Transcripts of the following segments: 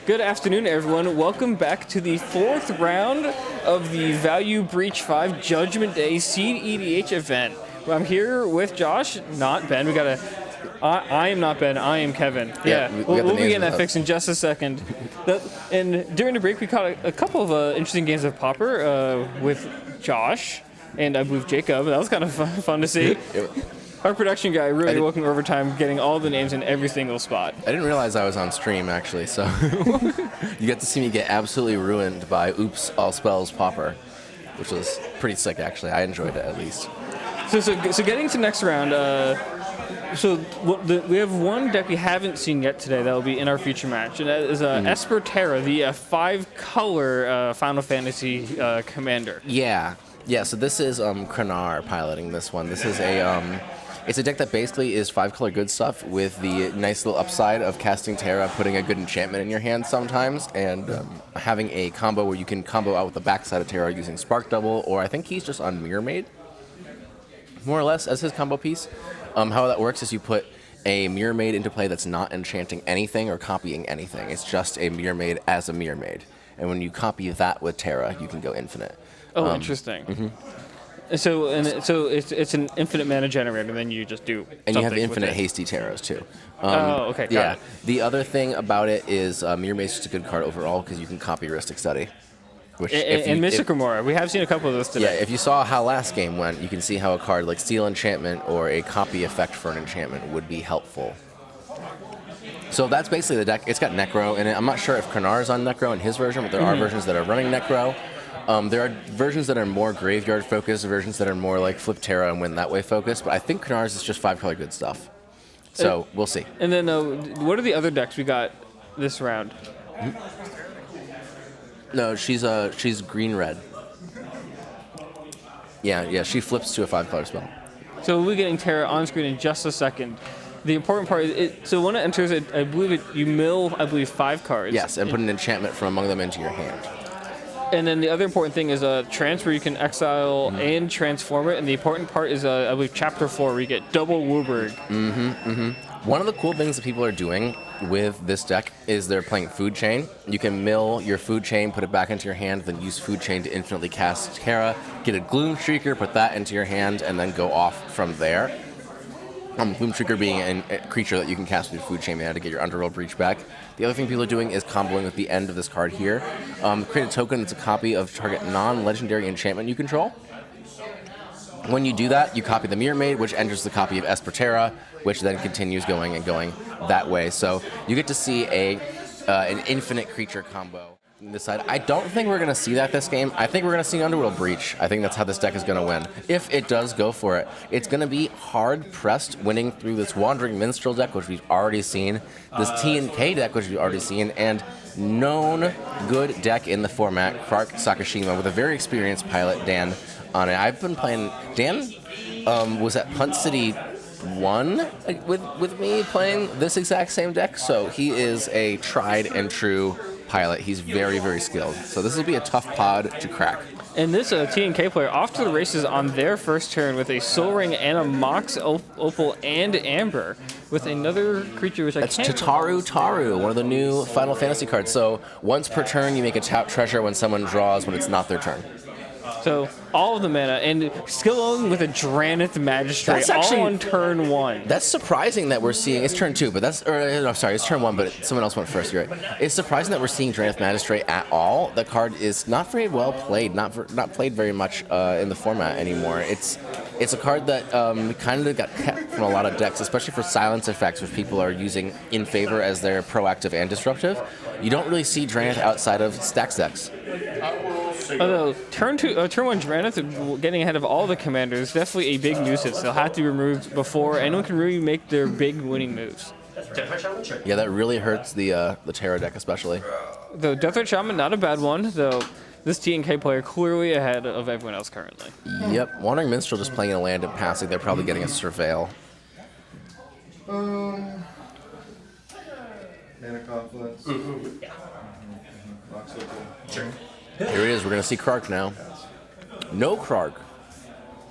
Good afternoon, everyone. Welcome back to the fourth round of the Value Breach 5 Judgment Day cEDH event. I'm here with Josh, not Ben. I am not Ben, I am Kevin. We'll be getting that fixed in just a second. And during the break, we caught a couple of interesting games of Pauper with Josh and I believe Jacob. That was kind of fun to see. Our production guy really working overtime, getting all the names in every single spot. I didn't realize I was on stream, actually, so you get to see me get absolutely ruined by Oops, All Spells Pauper, which was pretty sick, actually. I enjoyed it, at least. So getting to next round, we have one deck we haven't seen yet today that will be in our future match, and that is Esper Terra, the 5-color Final Fantasy commander. Yeah, so this is Krenar piloting this one. This is it's a deck that basically is 5-color good stuff with the nice little upside of casting Terra, putting a good enchantment in your hand sometimes, and having a combo where you can combo out with the backside of Terra using Spark Double, or I think he's just on Mirror Maid, more or less, as his combo piece. How that works is you put a Mirror Maid into play that's not enchanting anything or copying anything. It's just a Mirror Maid as a Mirror Maid. And when you copy that with Terra, you can go infinite. Oh, interesting. Mm-hmm. So it's an infinite mana generator, and then you just do something. And you have infinite hasty Terras too. Okay. Got it. The other thing about it is Mirror Maid's just a good card overall because you can copy Rhystic Study. And Mystic Remora. We have seen a couple of those today. Yeah, if you saw how last game went, you can see how a card like Steel Enchantment or a copy effect for an enchantment would be helpful. So that's basically the deck. It's got Necro in it. I'm not sure if Krenar is on Necro in his version, but there are versions that are running Necro. There are versions that are more graveyard focused, versions that are more like flip Terra and win that way focused, but I think Krenar's is just 5-color good stuff. So we'll see. And then what are the other decks we got this round? No, she's green-red. Yeah, she flips to a 5-color spell. So we'll be getting Terra on screen in just a second. The important part is, so when it enters, you mill 5 cards. Yes, and put an enchantment from among them into your hand. And then the other important thing is transfer. You can exile and transform it. And the important part is, I believe, Chapter 4, where you get double Wooburg. One of the cool things that people are doing with this deck is they're playing Food Chain. You can mill your Food Chain, put it back into your hand, then use Food Chain to infinitely cast Terra, get a Gloom Streaker, put that into your hand, and then go off from there. Gloom Streaker being a creature that you can cast with your Food Chain mana to get your Underworld Breach back. The other thing people are doing is comboing with the end of this card here. Create a token that's a copy of target non-legendary enchantment you control. When you do that, you copy the Mirror Maid, which enters the copy of Esper Terra, which then continues going that way. So you get to see an infinite creature combo on this side. I don't think we're going to see that this game. I think we're going to see Underworld Breach. I think that's how this deck is going to win. If it does go for it, it's going to be hard-pressed winning through this Wandering Minstrel deck, which we've already seen, this T&K deck, which we've already seen, and known good deck in the format, Clark Sakashima, with a very experienced pilot, Dan, on it. I've been playing... Dan was at Punt City 1 with me playing this exact same deck, so he is a tried and true pilot. He's very, very skilled. So this will be a tough pod to crack. And this T&K player off to the races on their first turn with a Soul Ring and a Mox Opal and Amber with another creature which That's Taru, one of the new Final Fantasy cards. So once per turn, you make a tap treasure when someone draws when it's not their turn. So all of the mana, and skill with a Dranith Magistrate, that's actually, all on turn 1. That's surprising that we're seeing, it's turn 2, but it's turn 1, but someone else went first, you're right. It's surprising that we're seeing Dranith Magistrate at all. The card is not very well played, not played very much in the format anymore. It's a card that kind of got kept from a lot of decks, especially for silence effects, which people are using in favor as they're proactive and disruptive. You don't really see Dranith outside of Stacks decks. Although turn 1 Dranith getting ahead of all the commanders is definitely a big nuisance. They'll have to be removed before anyone can really make their big winning moves. Yeah, that really hurts the Terra deck especially. The Deathrat Shaman, not a bad one, though this T&K player clearly ahead of everyone else currently. Yep, Wandering Minstrel just playing a land and passing. They're probably getting a Surveil. Mana Confluence. Sure. Here it is. We're going to see Krark now. No Krark.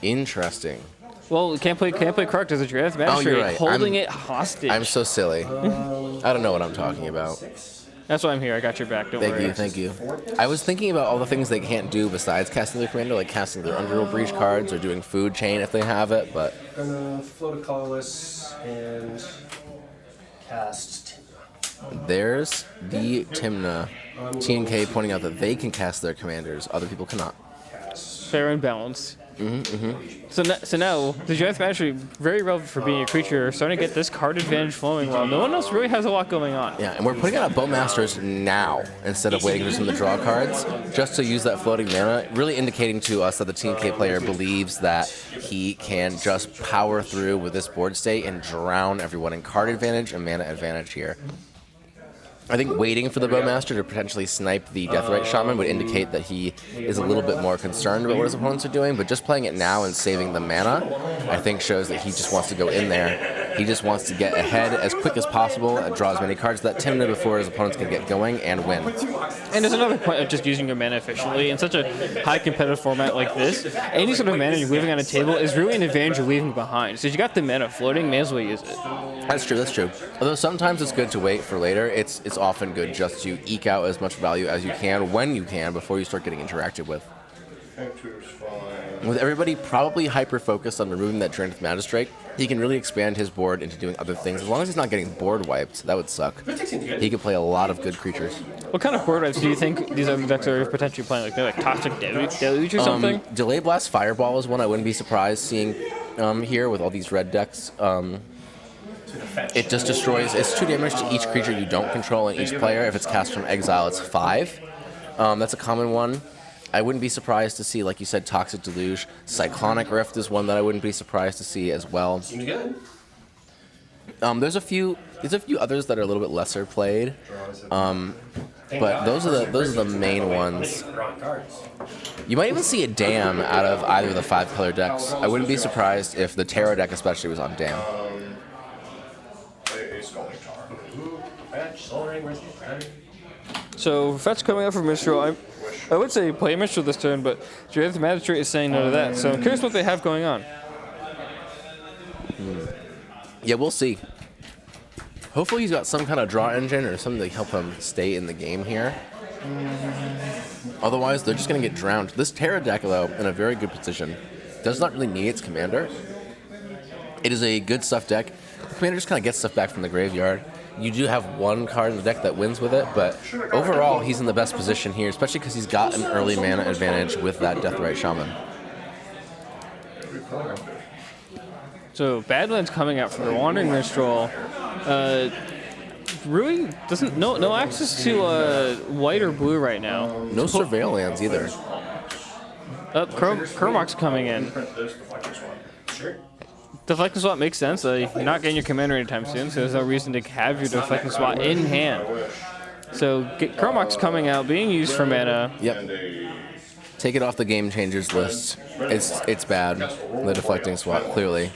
Interesting. Well, can't play Krark as a Dranith Magistrate, you're right. holding it hostage. I'm so silly. I don't know what I'm talking about. That's why I'm here. I got your back. Don't worry. Thank you. I was thinking about all the things they can't do besides casting their commander, like casting their Underworld Breach cards or doing Food Chain if they have it, but... I'm gonna float a colorless and cast Timna. There's the Timna. TNK pointing out that they can cast their commanders, other people cannot. Fair and balanced. So now, the Giant Magistrate, very relevant for being a creature, starting to get this card advantage flowing while no one else really has a lot going on. Yeah, and we're putting out Bowmasters now instead of waiting for some of the draw cards, just to use that floating mana, really indicating to us that the TNK player believes that he can just power through with this board state and drown everyone in card advantage and mana advantage here. I think waiting for the Bowmaster to potentially snipe the Deathrite Shaman would indicate that he is a little bit more concerned about what his opponents are doing, but just playing it now and saving the mana, I think shows that he just wants to go in there. He just wants to get ahead as quick as possible and draw as many cards that Timna before his opponents can get going and win. And there's another point of just using your mana efficiently. In such a high competitive format like this, any sort of mana you're leaving on a table is really an advantage you're leaving behind. So if you got the mana floating, may as well use it. That's true. Although sometimes it's good to wait for later, it's often good just to eke out as much value as you can when you can before you start getting interacted with. With everybody probably hyper-focused on removing that Giant Magistrate, he can really expand his board into doing other things. As long as he's not getting board wiped, that would suck. He could play a lot of good creatures. What kind of board wipes do you think these other decks are potentially playing? Like, they're like Toxic Deluge or something? Delay Blast Fireball is one I wouldn't be surprised seeing here with all these red decks. It just destroys. It's 2 damage to each creature you don't control and each player. If it's cast from exile, it's 5. That's a common one. I wouldn't be surprised to see, like you said, Toxic Deluge. Cyclonic Rift is one that I wouldn't be surprised to see as well. Seems good. There's a few others that are a little bit lesser played, but those are the main ones. You might even see a Dam out of either of the 5-color decks. I wouldn't be surprised if the Terra deck especially was on Dam. So fetch coming up for Mistral. I would say play Mistral this turn, but Giant Magistrate is saying no to that. So I'm curious what they have going on. Yeah, we'll see. Hopefully he's got some kind of draw engine or something to help him stay in the game here. Otherwise, they're just going to get drowned. This Terra deck, though, in a very good position, does not really need its commander. It is a good stuff deck. The commander just kind of gets stuff back from the graveyard. You do have one card in the deck that wins with it, but overall, he's in the best position here, especially because he's got an early mana advantage with that Deathrite Shaman. So Badlands coming out for the Wandering Minstrel. Really doesn't no access to white or blue right now. No Surveillance either. Kermock's coming in. Deflecting Swap makes sense. You're not getting your commander anytime soon, so there's no reason to have your Deflecting Swap in hand. So Kermock's coming out, being used for mana. Yep. Take it off the Game Changers list. It's bad. The Deflecting Swap, clearly.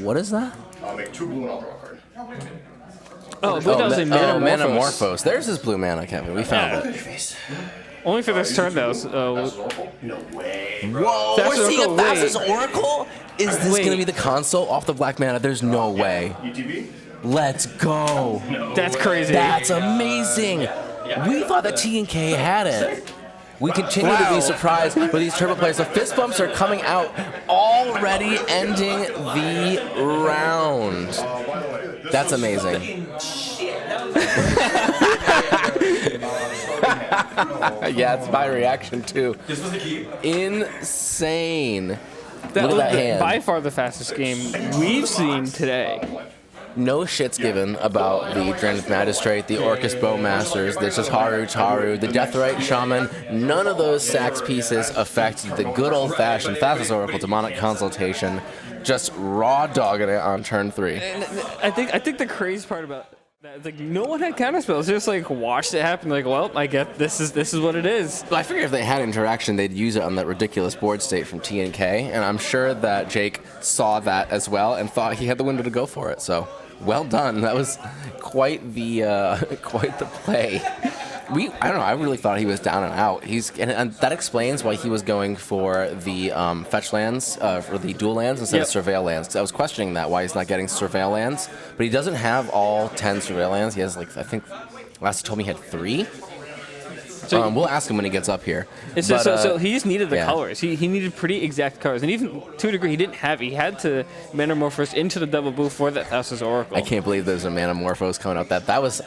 What is that? I'll make 2 blue and I'll draw a card. Oh, blue does a Metamorphose. There's his blue mana, Kevin. We found it. Only for this turn, though. No way. Whoa, we're seeing a fastest Oracle? Is this going to be the console off the black mana? There's no way. UTB? Let's go. That's crazy. That's amazing. We thought that TNK had it. We continue to be surprised by these turbo players. The fist bumps are coming out, already ending the round. That's amazing. Yeah, it's my reaction too. This was the key. Insane. That Look was at that hand. by far the fastest game we've seen today. No shits given about the Giant Magistrate, the Orcus Bowmasters, the Taru, the Deathrite Shaman. None of those sax pieces affect the good old-fashioned fastest Oracle Demonic Consultation. Just raw dogging it on turn 3. And I think the crazy part about that is like no one had counterspells. Just like watched it happen. Like, well, I get this is what it is. But I figure if they had interaction, they'd use it on that ridiculous board state from TNK, and I'm sure that Jake saw that as well and thought he had the window to go for it. So, well done. That was quite the play. I don't know. I really thought he was down and out. And that explains why he was going for the fetch lands, for the dual lands instead of surveil lands. 'Cause I was questioning that why he's not getting surveil lands, but he doesn't have all 10 surveil lands. He has like I think Last he told me he had 3. So We'll ask him when he gets up here. It's But, just, so he just needed the yeah. colors. He needed pretty exact colors, and even to a degree, he didn't have. He had to metamorphose into the double blue for that Thassa's Oracle. I can't believe there's a Manamorphose coming out. That was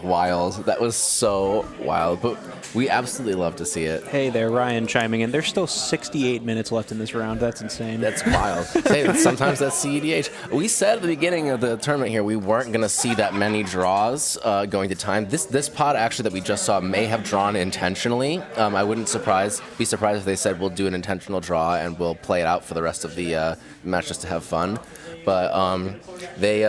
wild. That was so wild. But we absolutely love to see it. Hey there, Ryan chiming in. There's still 68 minutes left in this round. That's insane. That's wild. Hey, sometimes that's CEDH. We said at the beginning of the tournament here we weren't going to see that many draws going to time. This pod actually that we just saw may have drawn intentionally. I wouldn't be surprised if they said we'll do an intentional draw and we'll play it out for the rest of the match just to have fun. But they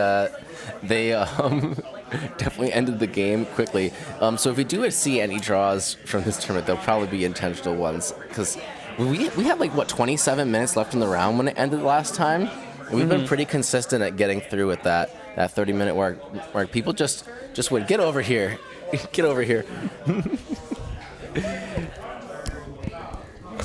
definitely ended the game quickly. So if we do see any draws from this tournament, they'll probably be intentional ones because we had 27 minutes left in the round when it ended last time. We've been pretty consistent at getting through at that 30-minute mark. People just would get over here, get over here.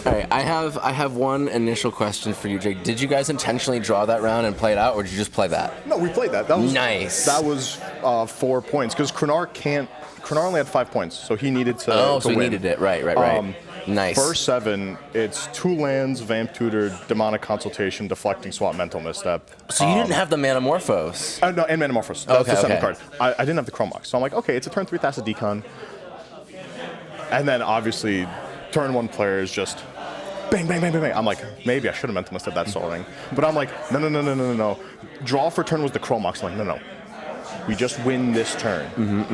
All right, I have one initial question for you, Jake. Did you guys intentionally draw that round and play it out, or did you just play that? No, we played that. That was nice. That was 4 points because Krenar only had 5 points, so he needed to. Oh, to so he win. needed it. Right. Nice. First 7, it's 2 lands, Vamp Tutor, Demonic Consultation, Deflecting Swap, Mental Misstep. So you didn't have the Manamorphose. No, and Manamorphose. That's the 7th okay. card. I didn't have the Chromox, so I'm like, okay, it's a turn 3 Thassa Decon. And then obviously, turn 1 player is just bang, bang, bang, bang, bang. I'm like, maybe I should have Mental Misstep that Soul Ring. But I'm like, no. Draw for turn was the Chromox. I'm like, no. We just win this turn.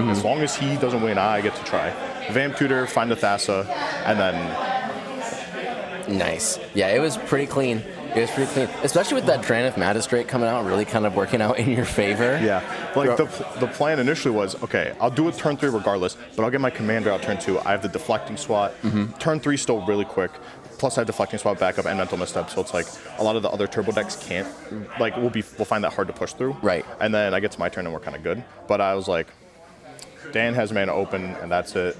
As long as he doesn't win, I get to try. Vamp Tutor, find a Thassa, and then... Nice. Yeah, it was pretty clean. Especially with that Drannith Magistrate coming out, really kind of working out in your favor. Yeah. The plan initially was, okay, I'll do it turn 3 regardless, but I'll get my Commander out turn 2. I have the Deflecting Swat. Turn 3 still really quick. Plus I have Deflecting Swat backup and Mental Misstep, so it's like a lot of the other turbo decks can't, we'll find that hard to push through. Right. And then I get to my turn and we're kind of good. But I was like, Dan has mana open and that's it.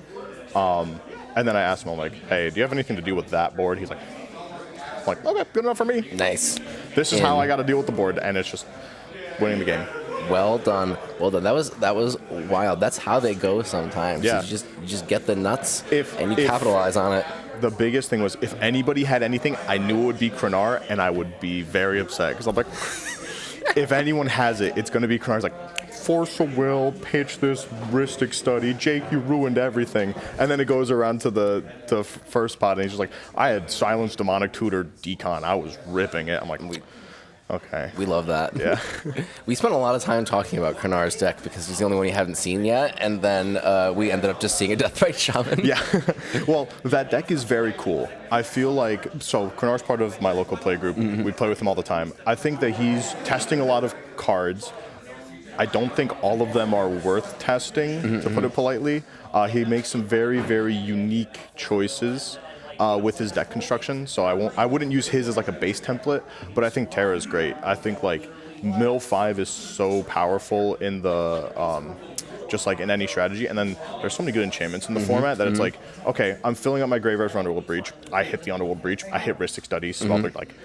And then I asked him, I'm like, hey, do you have anything to do with that board? He's like, okay, good enough for me. Nice. This is how I got to deal with the board, and it's just winning the game. Well done. That was wild. That's how they go sometimes. Yeah. You just get the nuts and you if capitalize on it. The biggest thing was if anybody had anything, I knew it would be Krenar, and I would be very upset because I'm like, if anyone has it, it's going to be Krenar's like, Force of Will, pitch this, Ristic Study, Jake, you ruined everything. And then it goes around to the first pot, and he's just like, I had Silence, Demonic Tutor, Decon. I was ripping it. I'm like, okay. We love that. Yeah. We spent a lot of time talking about Krenar's deck because he's the only one you haven't seen yet, and then we ended up just seeing a Deathrite Shaman. Yeah. Well, that deck is very cool. I feel like, so Krenar's part of my local play group. We play with him all the time. I think that he's testing a lot of cards. I don't think all of them are worth testing, to put it politely. He makes some very, very unique choices with his deck construction, so I wouldn't use his as like a base template, but I think Terra is great. I think like Mill 5 is so powerful in the just like in any strategy, and then there's so many good enchantments in the format that it's like, okay, I'm filling up my graveyard for Underworld Breach. I hit the Underworld Breach. I hit Ristic Study, Smelter, like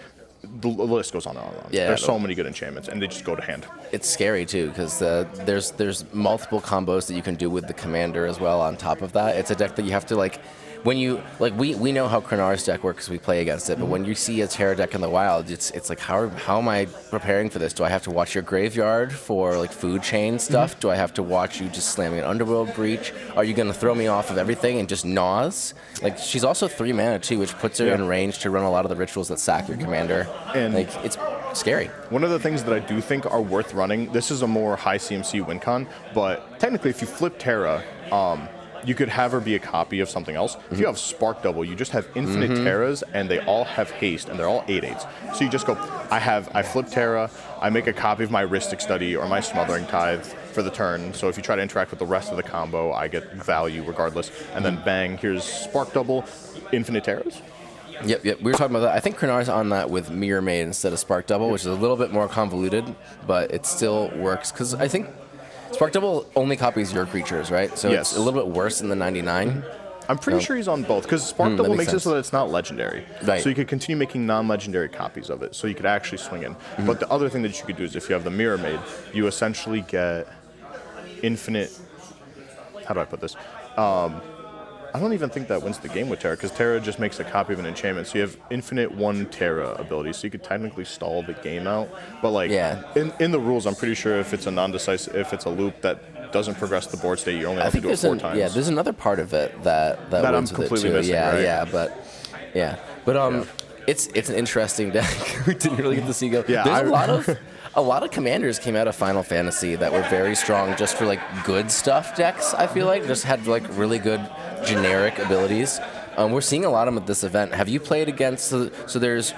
the list goes on and on and on. Yeah, there's so many good enchantments, and they just go to hand. It's scary too because there's multiple combos that you can do with the commander as well. On top of that, it's a deck that you have to like. When you we know how Krenar's deck works because we play against it, but when you see a Terra deck in the wild, it's like how am I preparing for this? Do I have to watch your graveyard for like food chain stuff? Do I have to watch you just slamming an Underworld Breach? Are you going to throw me off of everything and just gnaws? Like she's also 3 mana too, which puts her in range to run a lot of the rituals that sack your commander. And like it's scary. One of the things that I do think are worth running. This is a more high CMC win con, but technically, if you flip Terra. You could have her be a copy of something else. If you have Spark Double, you just have infinite Terras, and they all have haste, and they're all 8/8s. So you just go, I flip Terra, I make a copy of my Ristic Study or my Smothering Tithe for the turn. So if you try to interact with the rest of the combo, I get value regardless. And then bang, here's Spark Double, infinite Terras. Yep. We were talking about that. I think Krenar's on that with Mirror Maid instead of Spark Double, which is a little bit more convoluted, but it still works because I think Spark Double only copies your creatures, right? So Yes. it's a little bit worse than the 99. I'm pretty sure he's on both, because Spark Double makes it so that it's not legendary. Right. So you could continue making non-legendary copies of it, so you could actually swing in. But the other thing that you could do is if you have the Mirror Maid, you essentially get infinite how do I put this? I don't even think that wins the game with Terra, because Terra just makes a copy of an enchantment. So you have infinite 1 Terra abilities, so you could technically stall the game out. But like in the rules, I'm pretty sure if it's a non-decisive, if it's a loop that doesn't progress the board state, you only have to do it 4 times. Yeah, there's another part of it that I'm wins with completely it too. missing. Yeah, right? but it's an interesting deck. We didn't really get to see go. Yeah, There's a lot of commanders came out of Final Fantasy that were very strong just for like good stuff decks. I feel like just had like really good generic abilities. We're seeing a lot of them at this event. Have you played against? So there's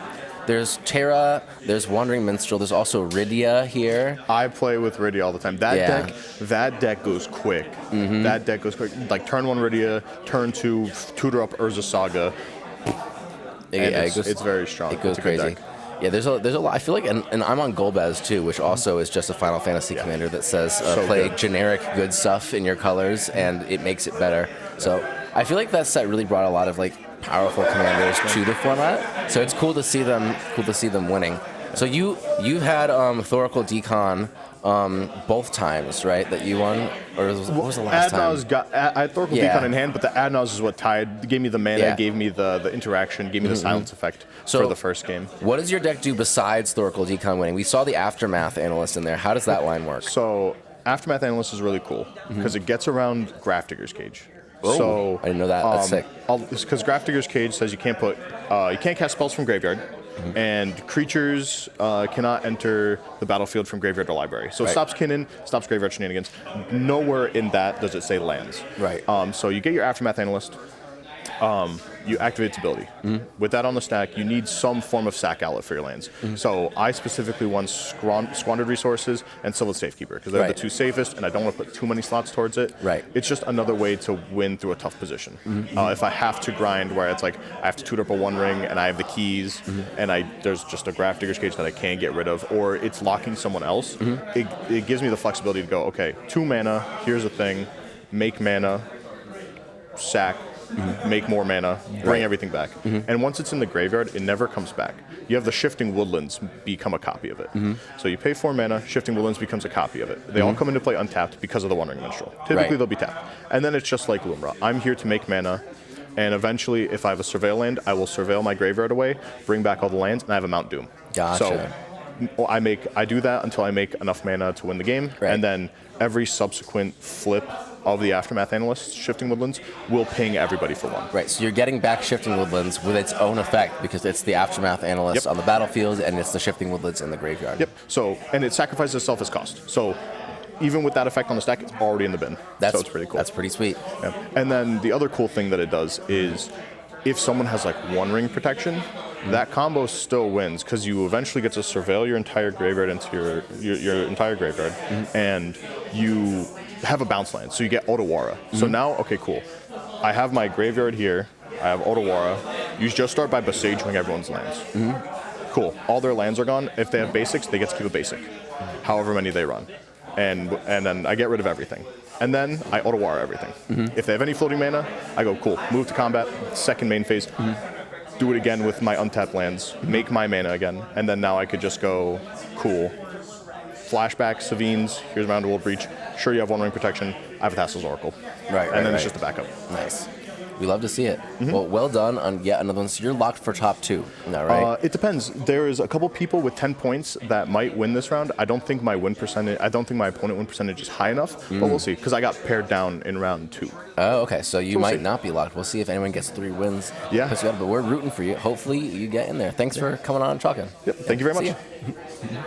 Terra, there's Wandering Minstrel, there's also Rydia here. I play with Rydia all the time. That deck goes quick. Mm-hmm. That deck goes quick. Like turn 1 Rydia, turn 2 tutor up Urza Saga. It's very strong. It goes crazy. Yeah, there's a lot. I feel like, and I'm on Golbez too, which also is just a Final Fantasy commander that says play generic good stuff in your colors, and it makes it better. So I feel like that set really brought a lot of like powerful commanders to the format. So it's cool to see them winning. So you've had Thoracle Decon both times, right? That you won, or what was the last time? I had Thoracle Decon in hand, but the Adnaz is what tied. Gave me the mana, gave me the interaction, gave me the silence effect for the first game. What does your deck do besides Thoracle Decon winning? We saw the Aftermath Analyst in there. How does that line work? So Aftermath Analyst is really cool because it gets around Grafdigger's Cage. Oh, so I didn't know that. That's sick. Because Grafdigger's Cage says you can't cast spells from graveyard. And creatures cannot enter the battlefield from graveyard or library. So it stops Kinnan, stops graveyard shenanigans. Nowhere in that does it say lands. Right. So you get your Aftermath Analyst. You activate its ability. With that on the stack, you need some form of sack outlet for your lands. So I specifically want Squandered Resources and Sylvan Safekeeper because they're the 2 safest, and I don't want to put too many slots towards it. Right. It's just another way to win through a tough position. If I have to grind where it's like I have to tutor up a 1 ring and I have the keys and there's just a Grafdigger's Cage that I can't get rid of, or it's locking someone else, it gives me the flexibility to go, okay, 2 mana, here's a thing, make mana, sack, make more mana, bring everything back. And once it's in the graveyard, it never comes back. You have the Shifting Woodlands become a copy of it. So you pay 4 mana, Shifting Woodlands becomes a copy of it. They all come into play untapped because of the Wandering Minstrel. Typically they'll be tapped. And then it's just like Lumra. I'm here to make mana, and eventually if I have a Surveil land, I will surveil my graveyard away, bring back all the lands, and I have a Mount Doom. Gotcha. So I do that until I make enough mana to win the game, and then every subsequent flip of the Aftermath Analyst, Shifting Woodlands, will ping everybody for 1. Right, so you're getting back Shifting Woodlands with its own effect because it's the Aftermath Analyst on the battlefield and it's the Shifting Woodlands in the graveyard. Yep, so, and it sacrifices itself as cost. So even with that effect on the stack, it's already in the bin. So it's pretty cool. That's pretty sweet. Yeah. And then the other cool thing that it does is if someone has like 1 ring protection, that combo still wins because you eventually get to surveil your entire graveyard into your entire graveyard, and you have a bounce land, so you get Otawara. So now, okay, cool. I have my graveyard here. I have Otawara. You just start by besaging everyone's lands. Cool. All their lands are gone. If they have basics, they get to keep a basic, however many they run, and then I get rid of everything. And then I Otawara everything. If they have any floating mana, I go, cool, move to combat, second main phase, do it again with my untapped lands, make my mana again, and then now I could just go, cool, flashback, Savines, here's my Underworld Breach, sure you have 1 ring protection, I have a Thassel's Oracle. And then it's just a backup. Nice. We love to see it. Well done on yet another one. So you're locked for top 2, is that right? It depends. There is a couple people with 10 points that might win this round. I don't think my opponent win percentage is high enough, but we'll see, because I got paired down in round 2. Oh, okay. So you might not be locked. We'll see if anyone gets 3 wins. Yeah. But we're rooting for you. Hopefully you get in there. Thanks for coming on and talking. Yep. Thank you very much. See ya.